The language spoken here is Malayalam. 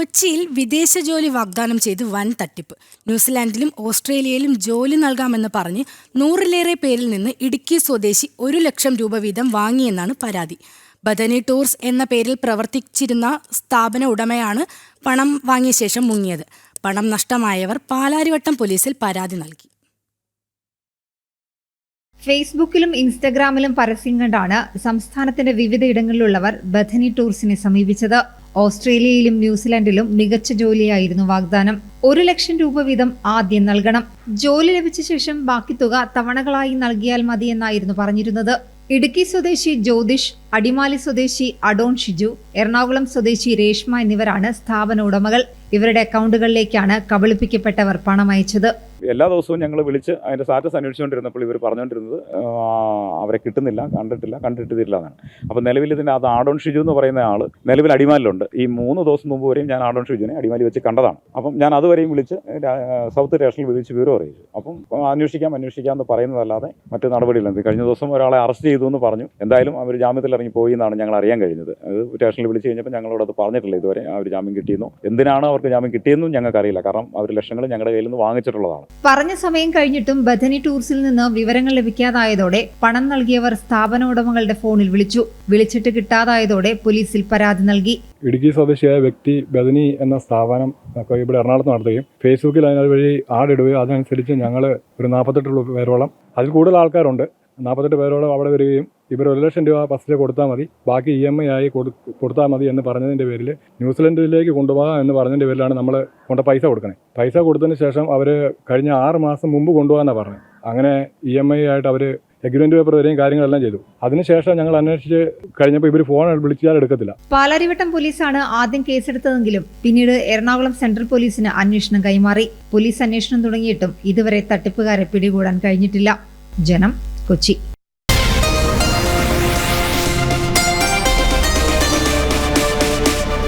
കൊച്ചിയിൽ വിദേശ ജോലി വാഗ്ദാനം ചെയ്ത് വൻ തട്ടിപ്പ്. ന്യൂസിലാൻഡിലും ഓസ്ട്രേലിയയിലും ജോലി നൽകാമെന്ന് പറഞ്ഞ് 100-ലേറെ പേരിൽ നിന്ന് ഇടുക്കി സ്വദേശി 1 ലക്ഷം രൂപ വീതം വാങ്ങിയെന്നാണ് പരാതി. ബഥനി ടൂർസ് എന്ന പേരിൽ പ്രവർത്തിച്ചിരുന്ന സ്ഥാപന ഉടമയാണ് പണം വാങ്ങിയ ശേഷം മുങ്ങിയത്. പണം നഷ്ടമായവർ പാലാരിവട്ടം പോലീസിൽ പരാതി നൽകി. ഫേസ്ബുക്കിലും ഇൻസ്റ്റഗ്രാമിലും പരസ്യം കണ്ടാണ് സംസ്ഥാനത്തിന്റെ വിവിധയിടങ്ങളിലുള്ളവർ ബഥനി ടൂർസിനെ സമീപിച്ചത്. ഓസ്ട്രേലിയയിലും ന്യൂസിലാൻഡിലും മികച്ച ജോലിയായിരുന്നു വാഗ്ദാനം. 1 ലക്ഷം രൂപ വീതം ആദ്യം നൽകണം. ജോലി ലഭിച്ച ശേഷം ബാക്കി തുക തവണകളായി നൽകിയാൽ മതിയെന്നായിരുന്നു പറഞ്ഞിരുന്നത്. ഇടുക്കി സ്വദേശി ജ്യോതിഷ്, അടിമാലി സ്വദേശി അഡോൺ ഷിജു, എറണാകുളം സ്വദേശി രേഷ്മ എന്നിവരാണ് സ്ഥാപന ഉടമകൾ. ഇവരുടെ അക്കൗണ്ടുകളിലേക്കാണ് കബളിപ്പിക്കപ്പെട്ടവർ പണം അയച്ചത്. എല്ലാ ദിവസവും ഞങ്ങൾ വിളിച്ച് അതിൻ്റെ സ്റ്റാറ്റസ് അന്വേഷിച്ചുകൊണ്ടിരുന്നപ്പോൾ ഇവർ പറഞ്ഞുകൊണ്ടിരുന്നത് അവരെ കിട്ടുന്നില്ല, കണ്ടിട്ടില്ല എന്നാണ്. അപ്പോൾ നിലവിൽ ഇതിൻ്റെ അത് ആഡോൺ ഷിജു എന്ന് പറയുന്ന ആൾ നിലവിൽ അടിമാലിലുണ്ട്. ഈ 3 ദിവസം മുമ്പ് വരെയും ഞാൻ ആഡോൺ ഷിജുവിനെ അടിമാലി വെച്ച് കണ്ടതാണ്. അപ്പം ഞാൻ അതുവരെയും വിളിച്ച് സൗത്ത് സ്റ്റേഷനിൽ വിളിച്ച് വിവരം അറിയിച്ചു. അപ്പം അന്വേഷിക്കാം എന്ന് പറയുന്നതല്ലാതെ മറ്റു നടപടിയില്ല. കഴിഞ്ഞ ദിവസം ഒരാളെ അറസ്റ്റ് ചെയ്തു എന്ന് പറഞ്ഞു. എന്തായാലും അവർ ജാമ്യത്തിൽ ഇറങ്ങി പോയി എന്നാണ് ഞങ്ങൾ അറിയാൻ കഴിഞ്ഞത്. അത് സ്റ്റേഷനിൽ വിളിച്ച് കഴിഞ്ഞപ്പോൾ ഞങ്ങളോട് അത് പറഞ്ഞിട്ടില്ല ഇതുവരെ അവർ ജാമ്യം കിട്ടിയെന്നോ എന്തിനാണ് അവർക്ക് ജാമ്യം കിട്ടിയെന്നും ഞങ്ങൾക്കറിയില്ല. കാരണം അവർ ലക്ഷങ്ങൾ ഞങ്ങളുടെ കയ്യിൽ നിന്ന് വാങ്ങിച്ചിട്ടുള്ളതാണ്. പറഞ്ഞ സമയം കഴിഞ്ഞിട്ടും ബഥനി ടൂർസിൽ നിന്ന് വിവരങ്ങൾ ലഭിക്കാതായതോടെ പണം നൽകിയവർ സ്ഥാപന ഉടമകളുടെ ഫോണിൽ വിളിച്ചിട്ട് കിട്ടാതായതോടെ പോലീസിൽ പരാതി നൽകി. ഇടുക്കി സ്വദേശിയായ വ്യക്തി ബഥനി എന്ന സ്ഥാപനം ഇവിടെ എറണാകുളത്ത് നടത്തുകയും ഫേസ്ബുക്കിൽ അതിനുവഴി ആഡിടുകയും അതനുസരിച്ച് ഞങ്ങൾ ഒരു 48 പേരോളം, അതിൽ കൂടുതൽ ആൾക്കാരുണ്ട്, 48 പേരോളം അവിടെ വരികയും ഇവർ 1 ലക്ഷം രൂപ ഫസ്റ്റ് കൊടുത്താൽ മതി, ബാക്കി EMI ആയി കൊടുത്താൽ മതി എന്ന് പറഞ്ഞതിൻ്റെ പേരിൽ ന്യൂസിലൻഡിലേക്ക് കൊണ്ടുപോകാം എന്ന് പറഞ്ഞതിൻ്റെ പേരിലാണ് നമ്മൾ പൈസ കൊടുക്കണേ. പൈസ കൊടുത്തതിന് ശേഷം അവർ കഴിഞ്ഞ 6 മാസം മുമ്പ് കൊണ്ടുപോകാനാണ് പറഞ്ഞത്. അങ്ങനെ EMI ആയിട്ട് അവർ എഗ്രിമെന്റ് പേപ്പർ വരെയും കാര്യങ്ങളെല്ലാം ചെയ്തു. അതിനുശേഷം ഞങ്ങൾ അന്വേഷിച്ച് കഴിഞ്ഞപ്പോൾ ഇവർ ഫോൺ വിളിച്ചാൽ എടുക്കത്തില്ല. പാലാരിവട്ടം പോലീസാണ് ആദ്യം കേസെടുത്തതെങ്കിലും പിന്നീട് എറണാകുളം സെൻട്രൽ പോലീസിന് അന്വേഷണം കൈമാറി. പോലീസ് അന്വേഷണം തുടങ്ങിയിട്ടും ഇതുവരെ തട്ടിപ്പുകാരെ പിടികൂടാൻ കഴിഞ്ഞിട്ടില്ല. ജനം, കൊച്ചി.